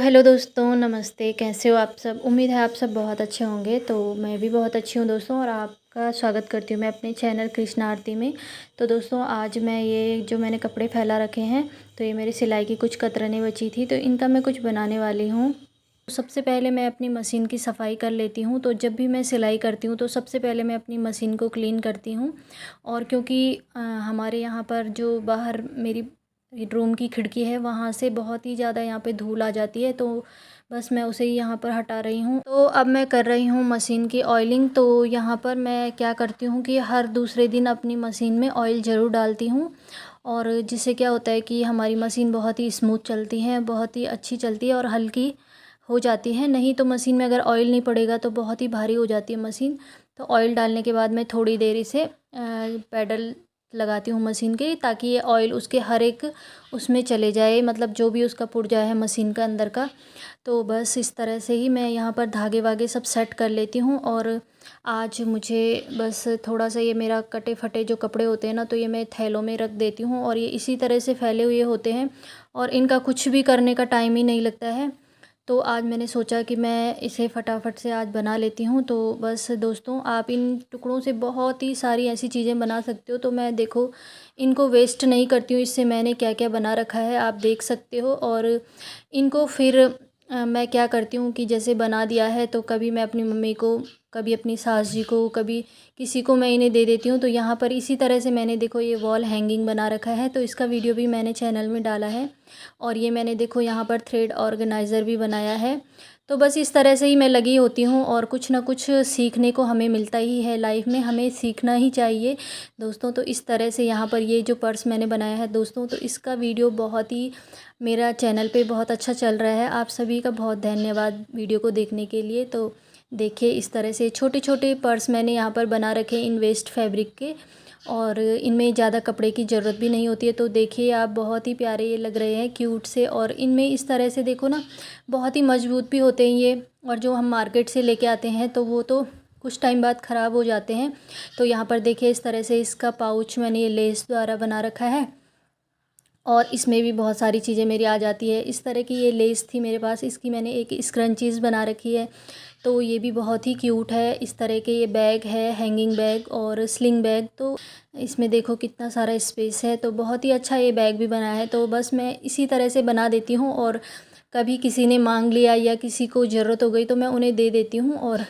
Hello दोस्तों, नमस्ते। कैसे हो आप सब? उम्मीद है आप सब बहुत अच्छे होंगे। तो मैं भी बहुत अच्छी हूँ दोस्तों, और आपका स्वागत करती हूँ मैं अपने चैनल कृष्णा आरती में। तो दोस्तों, आज मैं ये जो मैंने कपड़े फैला रखे हैं, तो ये मेरी सिलाई की कुछ कतरनें बची थी, तो इनका मैं कुछ बनाने वाली हूँ। तो सबसे पहले मैं अपनी मशीन की सफाई कर लेती हूँ। तो जब भी मैं सिलाई करती हूँ तो सबसे पहले मैं अपनी मशीन को क्लीन करती हूँ। और क्योंकि हमारे यहाँ पर जो बाहर मेरी रूम की खिड़की है, वहाँ से बहुत ही ज़्यादा यहाँ पे धूल आ जाती है, तो बस मैं उसे ही यहाँ पर हटा रही हूँ। तो अब मैं कर रही हूँ मशीन की ऑयलिंग। तो यहाँ पर मैं क्या करती हूँ कि हर दूसरे दिन अपनी मशीन में ऑयल ज़रूर डालती हूँ, और जिससे क्या होता है कि हमारी मशीन बहुत ही स्मूथ चलती है, बहुत ही अच्छी चलती है और हल्की हो जाती है। नहीं तो मशीन में अगर ऑयल नहीं पड़ेगा तो बहुत ही भारी हो जाती है मशीन। तो ऑयल डालने के बाद मैं थोड़ी देर इसे पैडल लगाती हूँ मशीन के, ताकि ये ऑयल उसके हर एक उसमें चले जाए, मतलब जो भी उसका पुर्जा है मशीन का अंदर का। तो बस इस तरह से ही मैं यहाँ पर धागे वागे सब सेट कर लेती हूँ। और आज मुझे बस थोड़ा सा ये मेरा कटे फटे जो कपड़े होते हैं ना, तो ये मैं थैलों में रख देती हूँ, और ये इसी तरह से फैले हुए होते हैं और इनका कुछ भी करने का टाइम ही नहीं लगता है। तो आज मैंने सोचा कि मैं इसे फटाफट से आज बना लेती हूँ। तो बस दोस्तों, आप इन टुकड़ों से बहुत ही सारी ऐसी चीज़ें बना सकते हो। तो मैं देखो इनको वेस्ट नहीं करती हूँ, इससे मैंने क्या क्या बना रखा है आप देख सकते हो। और इनको फिर मैं क्या करती हूँ कि जैसे बना दिया है तो कभी मैं अपनी मम्मी को, कभी अपनी सास जी को, कभी किसी को मैं इन्हें दे देती हूँ। तो यहाँ पर इसी तरह से मैंने देखो ये वॉल हैंगिंग बना रखा है, तो इसका वीडियो भी मैंने चैनल में डाला है। और ये मैंने देखो यहाँ पर थ्रेड ऑर्गेनाइज़र भी बनाया है। तो बस इस तरह से ही मैं लगी होती हूँ, और कुछ ना कुछ सीखने को हमें मिलता ही है लाइफ में, हमें सीखना ही चाहिए दोस्तों। तो इस तरह से यहाँ पर ये जो पर्स मैंने बनाया है दोस्तों, तो इसका वीडियो बहुत ही मेरा चैनल पे बहुत अच्छा चल रहा है। आप सभी का बहुत धन्यवाद वीडियो को देखने के लिए। तो देखिए इस तरह से छोटे छोटे पर्स मैंने यहाँ पर बना रखे इन वेस्ट फैब्रिक के, और इनमें ज़्यादा कपड़े की ज़रूरत भी नहीं होती है। तो देखिए आप, बहुत ही प्यारे ये लग रहे हैं, क्यूट से। और इनमें इस तरह से देखो ना, बहुत ही मजबूत भी होते हैं ये। और जो हम मार्केट से लेके आते हैं तो वो तो कुछ टाइम बाद ख़राब हो जाते हैं। तो यहाँ पर देखिए इस तरह से इसका पाउच मैंने ये लेस द्वारा बना रखा है, और इसमें भी बहुत सारी चीज़ें मेरी आ जाती है। इस तरह की ये लेस थी मेरे पास, इसकी मैंने एक स्क्रंचीज़ बना रखी है, तो ये भी बहुत ही क्यूट है। इस तरह के ये बैग है, हैंगिंग बैग और स्लिंग बैग। तो इसमें देखो कितना सारा स्पेस है, तो बहुत ही अच्छा ये बैग भी बना है। तो बस मैं इसी तरह से बना देती हूँ, और कभी किसी ने मांग लिया या किसी को ज़रूरत हो गई तो मैं उन्हें दे देती हूँ। और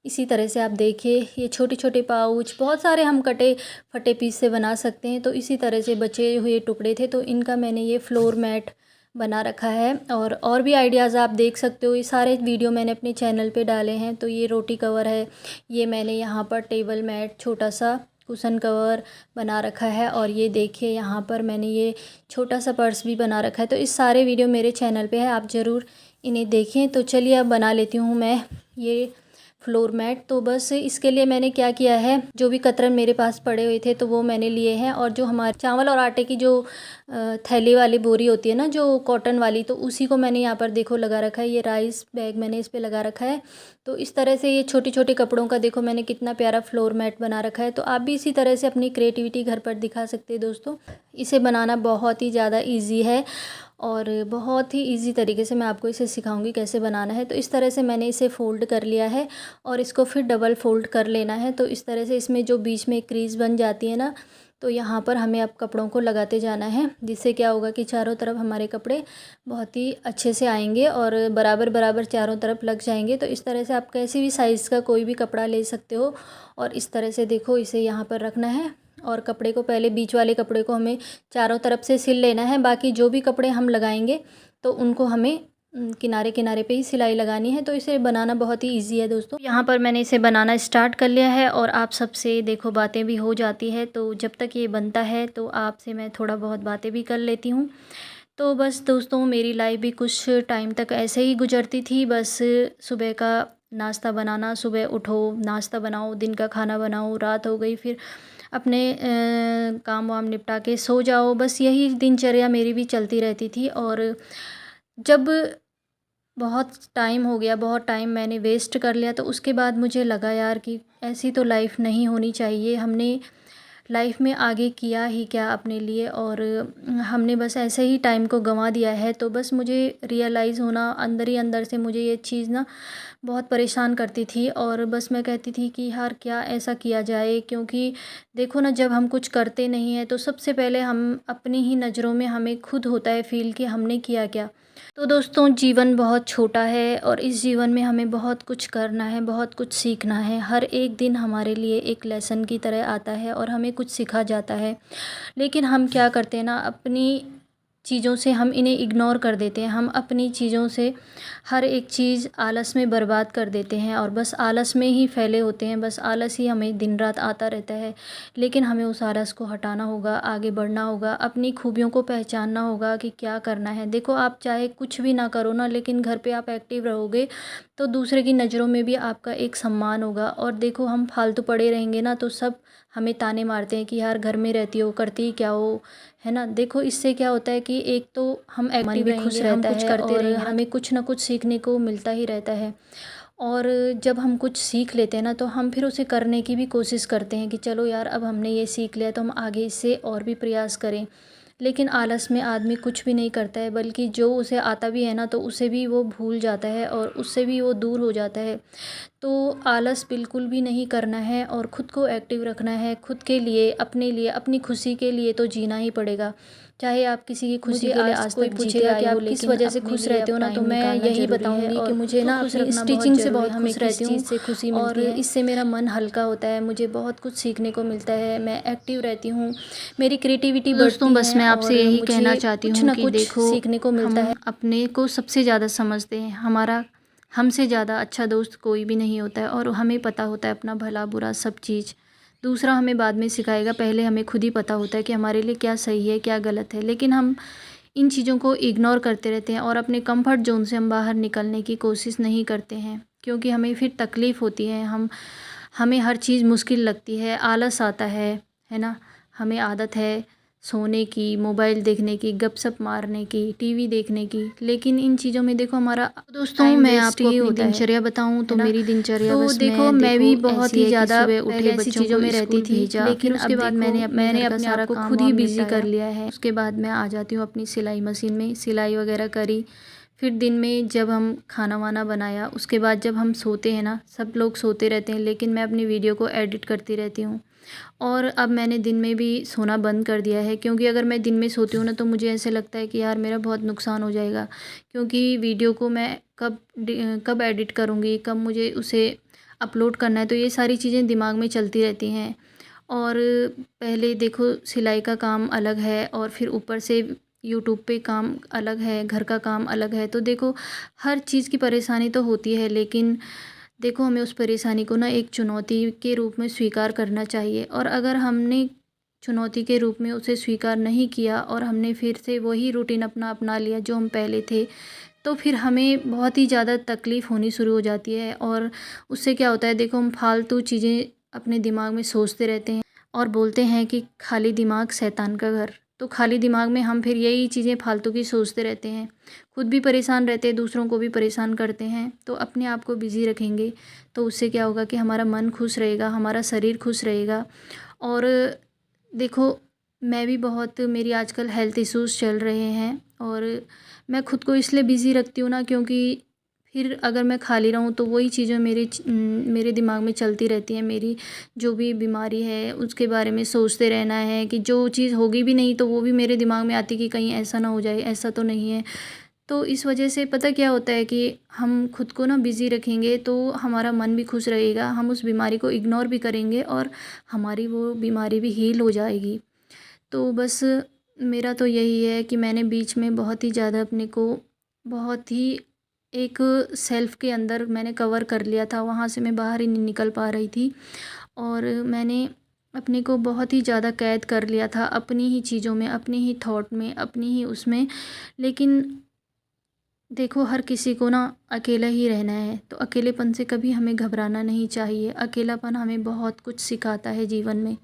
इसी तरह से आप देखिए ये छोटे छोटे पाउच, बहुत सारे हम कटे फटे पीस से बना सकते हैं। तो इसी तरह से बचे हुए टुकड़े थे, तो इनका मैंने ये फ्लोर मैट बना रखा है। और भी आइडियाज़ आप देख सकते हो, ये सारे वीडियो मैंने अपने चैनल पे डाले हैं। तो ये रोटी कवर है, ये मैंने यहाँ पर टेबल मैट, छोटा सा कुशन कवर बना रखा है। और ये देखिए यहाँ पर मैंने ये छोटा सा पर्स भी बना रखा है। तो इस सारे वीडियो मेरे चैनल पे है, आप ज़रूर इन्हें देखें। तो चलिए अब बना लेती हूँ मैं ये फ्लोर मैट। तो बस इसके लिए मैंने क्या किया है, जो भी कतरन मेरे पास पड़े हुए थे तो वो मैंने लिए हैं। और जो हमारे चावल और आटे की जो थैली वाली बोरी होती है ना, जो कॉटन वाली, तो उसी को मैंने यहाँ पर देखो लगा रखा है। ये राइस बैग मैंने इस पे लगा रखा है। तो इस तरह से ये छोटे छोटे कपड़ों का देखो मैंने कितना प्यारा फ्लोर मैट बना रखा है। तो आप भी इसी तरह से अपनी क्रिएटिविटी घर पर दिखा सकते हैं दोस्तों। इसे बनाना बहुत ही ज़्यादा ईजी है, और बहुत ही इजी तरीके से मैं आपको इसे सिखाऊंगी कैसे बनाना है। तो इस तरह से मैंने इसे फ़ोल्ड कर लिया है, और इसको फिर डबल फ़ोल्ड कर लेना है। तो इस तरह से इसमें जो बीच में क्रीज़ बन जाती है ना, तो यहाँ पर हमें अब कपड़ों को लगाते जाना है, जिससे क्या होगा कि चारों तरफ हमारे कपड़े बहुत ही अच्छे से आएंगे और बराबर बराबर चारों तरफ लग जाएंगे। तो इस तरह से आप कैसी भी साइज़ का कोई भी कपड़ा ले सकते हो। और इस तरह से देखो इसे यहाँ पर रखना है, और कपड़े को पहले, बीच वाले कपड़े को हमें चारों तरफ से सिल लेना है। बाकी जो भी कपड़े हम लगाएंगे तो उनको हमें किनारे किनारे पे ही सिलाई लगानी है। तो इसे बनाना बहुत ही इजी है दोस्तों। यहाँ पर मैंने इसे बनाना स्टार्ट कर लिया है, और आप सबसे देखो बातें भी हो जाती है। तो जब तक ये बनता है तो आपसे मैं थोड़ा बहुत बातें भी कर लेती हूँ। तो बस दोस्तों, मेरी लाइफ भी कुछ टाइम तक ऐसे ही गुजरती थी। बस सुबह का नाश्ता बनाना, सुबह उठो नाश्ता बनाओ, दिन का खाना बनाओ, रात हो गई फिर अपने काम वाम निपटा के सो जाओ। बस यही दिनचर्या मेरी भी चलती रहती थी। और जब बहुत टाइम हो गया, बहुत टाइम मैंने वेस्ट कर लिया, तो उसके बाद मुझे लगा यार कि ऐसी तो लाइफ नहीं होनी चाहिए। हमने लाइफ में आगे किया ही क्या अपने लिए, और हमने बस ऐसे ही टाइम को गंवा दिया है। तो बस मुझे रियलाइज़ होना अंदर ही अंदर से, मुझे ये चीज़ ना बहुत परेशान करती थी, और बस मैं कहती थी कि यार क्या ऐसा किया जाए, क्योंकि देखो ना, जब हम कुछ करते नहीं हैं तो सबसे पहले हम अपनी ही नज़रों में हमें खुद होता है फ़ील कि हमने किया क्या। तो दोस्तों, जीवन बहुत छोटा है और इस जीवन में हमें बहुत कुछ करना है, बहुत कुछ सीखना है। हर एक दिन हमारे लिए एक लेसन की तरह आता है और हमें कुछ सिखा जाता है। लेकिन हम क्या करते हैं ना, अपनी चीज़ों से हम इन्हें इग्नोर कर देते हैं। हम अपनी चीज़ों से हर एक चीज़ आलस में बर्बाद कर देते हैं और बस आलस में ही फैले होते हैं। बस आलस ही हमें दिन रात आता रहता है। लेकिन हमें उस आलस को हटाना होगा, आगे बढ़ना होगा, अपनी खूबियों को पहचानना होगा कि क्या करना है। देखो, आप चाहे कुछ भी ना करो ना, लेकिन घर पे आप एक्टिव रहोगे तो दूसरे की नज़रों में भी आपका एक सम्मान होगा। और देखो, हम फालतू पड़े रहेंगे ना तो सब हमें ताने मारते हैं कि यार घर में रहती हो, करती ही क्या हो, है ना। देखो, इससे क्या होता है कि एक तो हम एक्टिव भी खुश रहता है और हमें कुछ ना कुछ सीखने को मिलता ही रहता है। और जब हम कुछ सीख लेते हैं ना तो हम फिर उसे करने की भी कोशिश करते हैं कि चलो यार, अब हमने ये सीख लिया तो हम आगे इससे और भी प्रयास करें। लेकिन आलस में आदमी कुछ भी नहीं करता है, बल्कि जो उसे आता भी है ना तो उसे भी वो भूल जाता है और उससे भी वो दूर हो जाता है। तो आलस बिल्कुल भी नहीं करना है और ख़ुद को एक्टिव रखना है। खुद के लिए, अपने लिए, अपनी खुशी के लिए तो जीना ही पड़ेगा। चाहे आप किसी की खुशी के लिए आज कोई पूछेगा कि आप किस वजह से खुश रहते हो ना, तो मैं यही बताऊंगी कि मुझे ना अपनी स्टिचिंग से बहुत खुश रहती हूँ से खुशी मिलती है और इससे मेरा मन हल्का होता है। मुझे बहुत कुछ सीखने को मिलता है, मैं एक्टिव रहती हूँ, मेरी क्रिएटिविटी बढ़ती है। बस मैं आपसे यही कहना चाहती हूँ कि देखो, सीखने को मिलता है। अपने को सबसे ज़्यादा समझते हैं, हमारा हमसे ज़्यादा अच्छा दोस्त कोई भी नहीं होता है और हमें पता होता है अपना भला बुरा सब चीज़। दूसरा हमें बाद में सिखाएगा, पहले हमें खुद ही पता होता है कि हमारे लिए क्या सही है, क्या गलत है। लेकिन हम इन चीज़ों को इग्नोर करते रहते हैं और अपने कंफर्ट जोन से हम बाहर निकलने की कोशिश नहीं करते हैं, क्योंकि हमें फिर तकलीफ़ होती है। हमें हर चीज़ मुश्किल लगती है, आलस आता है ना। हमें आदत है सोने की, मोबाइल देखने की, गपशप मारने की, टीवी देखने की। लेकिन इन चीज़ों में देखो हमारा दोस्तों, मैं आपको अपनी दिनचर्या बताऊं तो मेरी दिनचर्या तो देखो, मैं भी बहुत ही ज़्यादा पहले ऐसी चीज़ों में रहती थी, लेकिन उसके बाद मैंने अपने आप को खुद ही बिजी कर लिया है। उसके बाद मैं आ जाती हूँ अपनी सिलाई मशीन में, सिलाई वगैरह करी। फिर दिन में जब हम खाना वाना बनाया, उसके बाद जब हम सोते हैं ना, सब लोग सोते रहते हैं लेकिन मैं अपनी वीडियो को एडिट करती रहती हूँ। और अब मैंने दिन में भी सोना बंद कर दिया है, क्योंकि अगर मैं दिन में सोती हूँ ना तो मुझे ऐसे लगता है कि यार मेरा बहुत नुकसान हो जाएगा, क्योंकि वीडियो को मैं कब एडिट करूँगी, कब मुझे उसे अपलोड करना है, तो ये सारी चीज़ें दिमाग में चलती रहती हैं। और पहले देखो, सिलाई का काम अलग है और फिर ऊपर से यूट्यूब पे काम अलग है, घर का काम अलग है। तो देखो, हर चीज़ की परेशानी तो होती है, लेकिन देखो हमें उस परेशानी को ना एक चुनौती के रूप में स्वीकार करना चाहिए। और अगर हमने चुनौती के रूप में उसे स्वीकार नहीं किया और हमने फिर से वही रूटीन अपना लिया जो हम पहले थे, तो फिर हमें बहुत ही ज़्यादा तकलीफ़ होनी शुरू हो जाती है। और उससे क्या होता है, देखो, हम फालतू चीज़ें अपने दिमाग में सोचते रहते हैं और बोलते हैं कि खाली दिमाग शैतान का घर। तो खाली दिमाग में हम फिर यही चीज़ें फालतू की सोचते रहते हैं, खुद भी परेशान रहते हैं, दूसरों को भी परेशान करते हैं। तो अपने आप को बिज़ी रखेंगे तो उससे क्या होगा कि हमारा मन खुश रहेगा, हमारा शरीर खुश रहेगा। और देखो, मैं भी बहुत, मेरी आजकल हेल्थ इश्यूज़ चल रहे हैं और मैं खुद को इसलिए बिज़ी रखती हूँ ना, क्योंकि फिर अगर मैं खाली रहूँ तो वही चीज़ें मेरे दिमाग में चलती रहती हैं। मेरी जो भी बीमारी है उसके बारे में सोचते रहना है कि जो चीज़ होगी भी नहीं तो वो भी मेरे दिमाग में आती कि कहीं ऐसा ना हो जाए, ऐसा तो नहीं है। तो इस वजह से पता क्या होता है कि हम खुद को ना बिज़ी रखेंगे तो हमारा मन भी खुश रहेगा, हम उस बीमारी को इग्नोर भी करेंगे और हमारी वो बीमारी भी हील हो जाएगी। तो बस मेरा तो यही है कि मैंने बीच में बहुत ही ज़्यादा अपने को बहुत ही एक सेल्फ़ के अंदर मैंने कवर कर लिया था, वहाँ से मैं बाहर ही नहीं निकल पा रही थी और मैंने अपने को बहुत ही ज़्यादा कैद कर लिया था अपनी ही चीज़ों में, अपनी ही थॉट में, अपनी ही उसमें। लेकिन देखो, हर किसी को ना अकेला ही रहना है, तो अकेलेपन से कभी हमें घबराना नहीं चाहिए। अकेलापन हमें बहुत कुछ सिखाता है जीवन में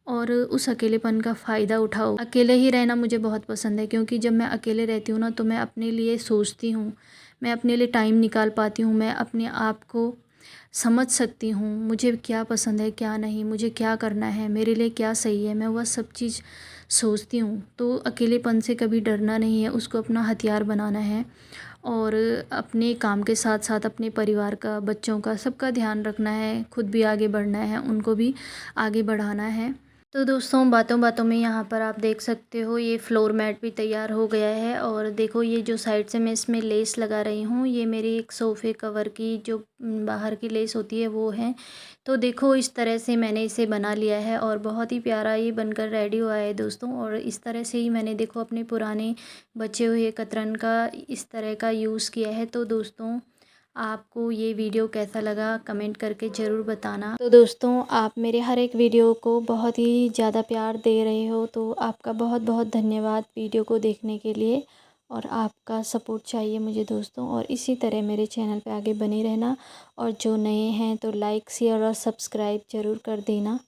और उस अकेलेपन का फ़ायदा उठाओ। अकेले ही रहना मुझे बहुत पसंद है, क्योंकि जब मैं अकेले रहती हूँ ना तो मैं अपने लिए सोचती हूँ, मैं अपने लिए टाइम निकाल पाती हूँ, मैं अपने आप को समझ सकती हूँ मुझे क्या पसंद है क्या नहीं, मुझे क्या करना है, मेरे लिए क्या सही है, मैं वह सब चीज़ सोचती हूँ। तो अकेलेपन से कभी डरना नहीं है, उसको अपना हथियार बनाना है और अपने काम के साथ साथ अपने परिवार का, बच्चों का, सबका ध्यान रखना है, खुद भी आगे बढ़ना है, उनको भी आगे बढ़ाना है। तो दोस्तों बातों बातों में यहाँ पर आप देख सकते हो ये फ्लोर मैट भी तैयार हो गया है और देखो ये जो साइड से मैं इसमें लेस लगा रही हूँ, ये मेरी एक सोफ़े कवर की जो बाहर की लेस होती है वो है। तो देखो इस तरह से मैंने इसे बना लिया है और बहुत ही प्यारा ये बनकर रेडी हुआ है दोस्तों। और इस तरह से ही मैंने देखो अपने पुराने बचे हुए कतरन का इस तरह का यूज़ किया है। तो दोस्तों आपको ये वीडियो कैसा लगा कमेंट करके ज़रूर बताना। तो दोस्तों आप मेरे हर एक वीडियो को बहुत ही ज़्यादा प्यार दे रहे हो, तो आपका बहुत बहुत धन्यवाद वीडियो को देखने के लिए। और आपका सपोर्ट चाहिए मुझे दोस्तों, और इसी तरह मेरे चैनल पे आगे बने रहना। और जो नए हैं तो लाइक शेयर और सब्सक्राइब ज़रूर कर देना।